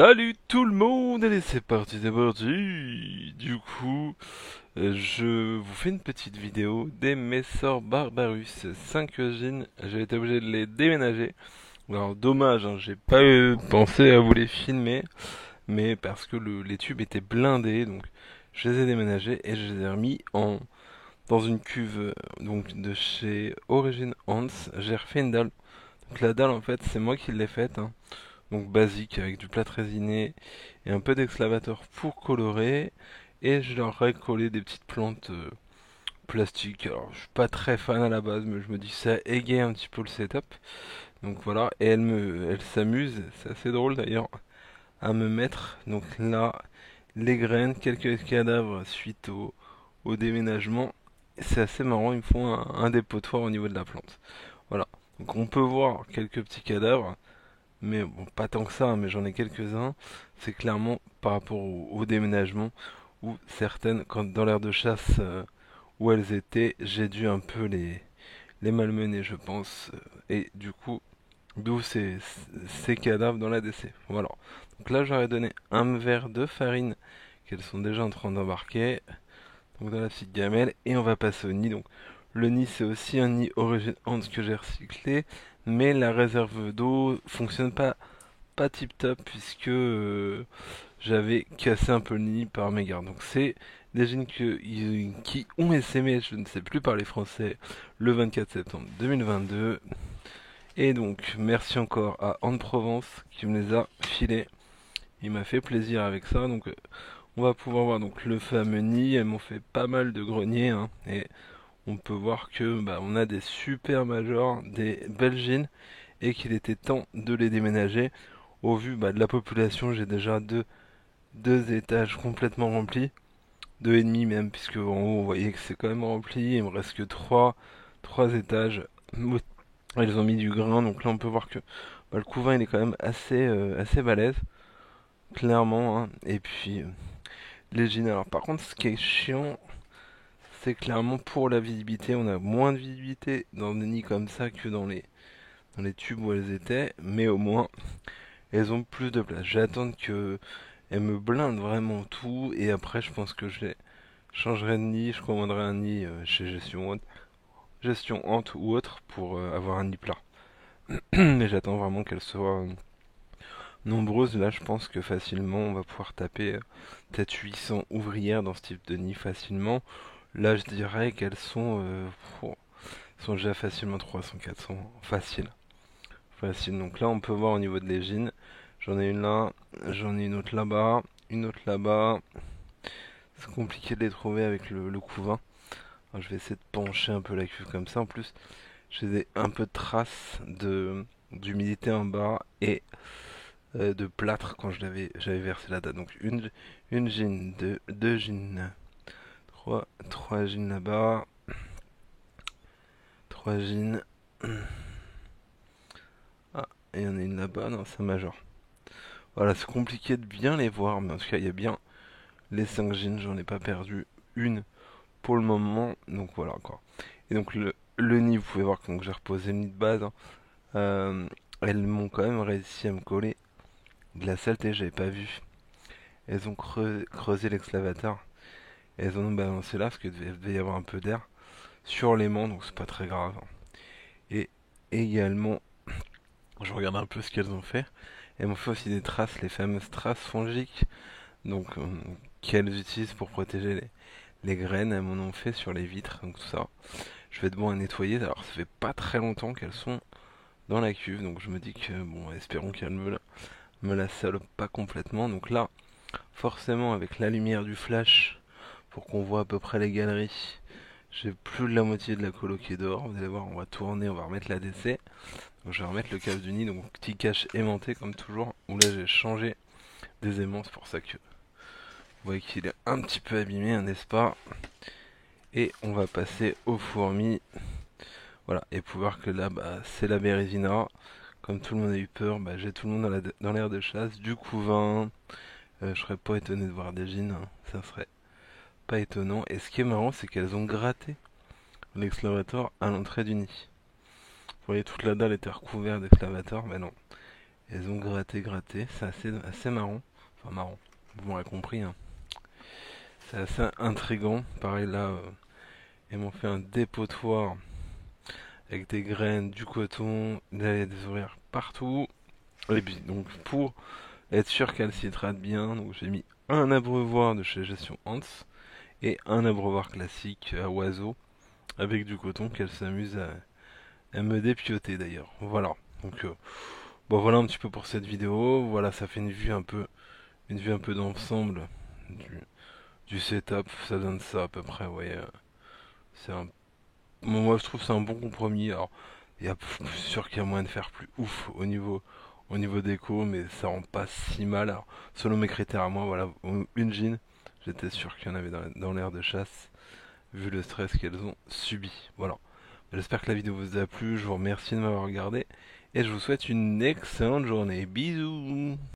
Salut tout le monde, allez c'est parti, c'est parti. Du coup, je vous fais une petite vidéo des Messor Barbarus 5 jeans. J'ai été obligé de les déménager. Alors dommage, hein, j'ai pas pensé à vous les filmer, mais parce que les tubes étaient blindés, donc je les ai déménagés et je les ai remis dans une cuve donc de chez Origin Hans. J'ai refait une dalle. Donc la dalle en fait c'est moi qui l'ai faite, hein. Donc basique avec du plâtre résiné et un peu d'exclavateur pour colorer. Et je leur ai collé des petites plantes plastiques. Alors je suis pas très fan à la base, mais je me dis ça égaye un petit peu le setup. Donc voilà, et elle s'amuse, c'est assez drôle d'ailleurs, à me mettre donc là les graines, quelques cadavres suite au déménagement. C'est assez marrant, ils me font un dépotoir au niveau de la plante. Voilà, donc on peut voir quelques petits cadavres. Mais bon, pas tant que ça, hein, mais j'en ai quelques-uns. C'est clairement par rapport au déménagement où certaines, quand dans l'aire de chasse où elles étaient, j'ai dû un peu les malmener, je pense. Et du coup, d'où ces cadavres dans la DC. Voilà. Donc là, j'aurais donné un verre de farine qu'elles sont déjà en train d'embarquer. Donc dans la petite gamelle. Et on va passer au nid. Donc le nid, c'est aussi un nid Origin Hans que j'ai recyclé. Mais la réserve d'eau fonctionne pas tip top puisque j'avais cassé un peu le nid par mégarde. Donc c'est des jeans qui ont essaimé, je ne sais plus parler français, le 24 septembre 2022. Et donc merci encore à Anne Provence qui me les a filés. Il m'a fait plaisir avec ça. Donc on va pouvoir voir donc le fameux nid. Elles m'ont fait pas mal de greniers, hein, et on peut voir que bah, on a des super majors, des belles jeans et qu'il était temps de les déménager. Au vu bah, de la population, j'ai déjà deux étages complètement remplis, deux et demi même, puisque en haut, vous voyez que c'est quand même rempli. Il me reste que trois étages. Ils ont mis du grain, donc là on peut voir que bah, le couvain il est quand même assez balèze, clairement, hein. Et puis les jeans. Alors par contre, ce qui est chiant, c'est clairement pour la visibilité. On a moins de visibilité dans des nids comme ça que dans les tubes où elles étaient, mais au moins elles ont plus de place. J'attends que elles me blindent vraiment tout et après je pense que je les changerai de nid, je commanderai un nid chez Gestion Hante ou autre pour avoir un nid plat. Mais j'attends vraiment qu'elles soient nombreuses. Là je pense que facilement on va pouvoir taper peut-être 800 ouvrières dans ce type de nid facilement. Là je dirais qu'elles sont déjà facilement 300-400 facile. Facile. Donc là on peut voir au niveau de l'égine. J'en ai une là, j'en ai une autre là-bas, une autre là-bas. C'est compliqué de les trouver avec le couvain. Alors, je vais essayer de pencher un peu la cuve comme ça. En plus, j'ai un peu de traces d'humidité en bas et de plâtre quand j'avais versé la date. Donc une gine, deux gines, trois gines là-bas, trois gines. Ah, et il y en a une là-bas, non, c'est un major. Voilà, c'est compliqué de bien les voir, mais en tout cas, il y a bien les 5 gines, j'en ai pas perdu une pour le moment, donc voilà quoi. Et donc le nid, vous pouvez voir que donc, j'ai reposé le nid de base, hein. Euh, Elles m'ont quand même réussi à me coller de la saleté, j'avais pas vu. Elles ont creusé l'excavateur, elles en ont balancé là parce qu'il devait y avoir un peu d'air sur l'aimant, donc c'est pas très grave. Et également, je regarde un peu ce qu'elles ont fait. Elles m'ont fait aussi des traces, les fameuses traces fongiques, donc qu'elles utilisent pour protéger les graines. Elles m'en ont fait sur les vitres, donc tout ça. Je vais devoir nettoyer. Alors ça fait pas très longtemps qu'elles sont dans la cuve, donc je me dis que bon, espérons qu'elles me la salopent pas complètement. Donc là, forcément, avec la lumière du flash, pour qu'on voit à peu près les galeries, j'ai plus de la moitié de la colo qui est dehors. Vous allez voir, on va tourner, on va remettre la DC. Donc je vais remettre le câble du nid, donc petit cache aimanté comme toujours. Où là j'ai changé des aimants, c'est pour ça que vous voyez qu'il est un petit peu abîmé, n'est-ce pas? Et on va passer aux fourmis. Voilà, et pour voir que là, bah, c'est la Bérésina. Comme tout le monde a eu peur, bah, j'ai tout le monde dans l'aire de chasse, du couvain. Je serais pas étonné de voir des gines, hein. Ça serait pas étonnant. Et ce qui est marrant, c'est qu'elles ont gratté l'exclavateur à l'entrée du nid. Vous voyez, toute la dalle était recouverte d'exclavateur, mais non. Elles ont gratté, c'est assez marrant. Enfin marrant, vous m'aurez compris, hein. C'est assez intriguant. Pareil là, ils m'ont fait un dépotoir avec des graines, du coton, des ouvrières partout. Et puis donc pour être sûr qu'elle s'hydrate bien, donc j'ai mis un abreuvoir de chez Gestion Hans et un abreuvoir classique à oiseaux avec du coton qu'elle s'amuse à me dépioter d'ailleurs. Voilà. Donc bon voilà un petit peu pour cette vidéo. Voilà, ça fait une vue un peu d'ensemble du, du setup. Ça donne ça à peu près. Ouais, c'est un, moi je trouve que c'est un bon compromis. Alors c'est sûr qu'il y a moyen de faire plus ouf au niveau déco, mais ça rend pas si mal. Alors, selon mes critères à moi, voilà, une jean, j'étais sûr qu'il y en avait dans l'air de chasse, vu le stress qu'elles ont subi. Voilà. J'espère que la vidéo vous a plu, je vous remercie de m'avoir regardé, et je vous souhaite une excellente journée. Bisous!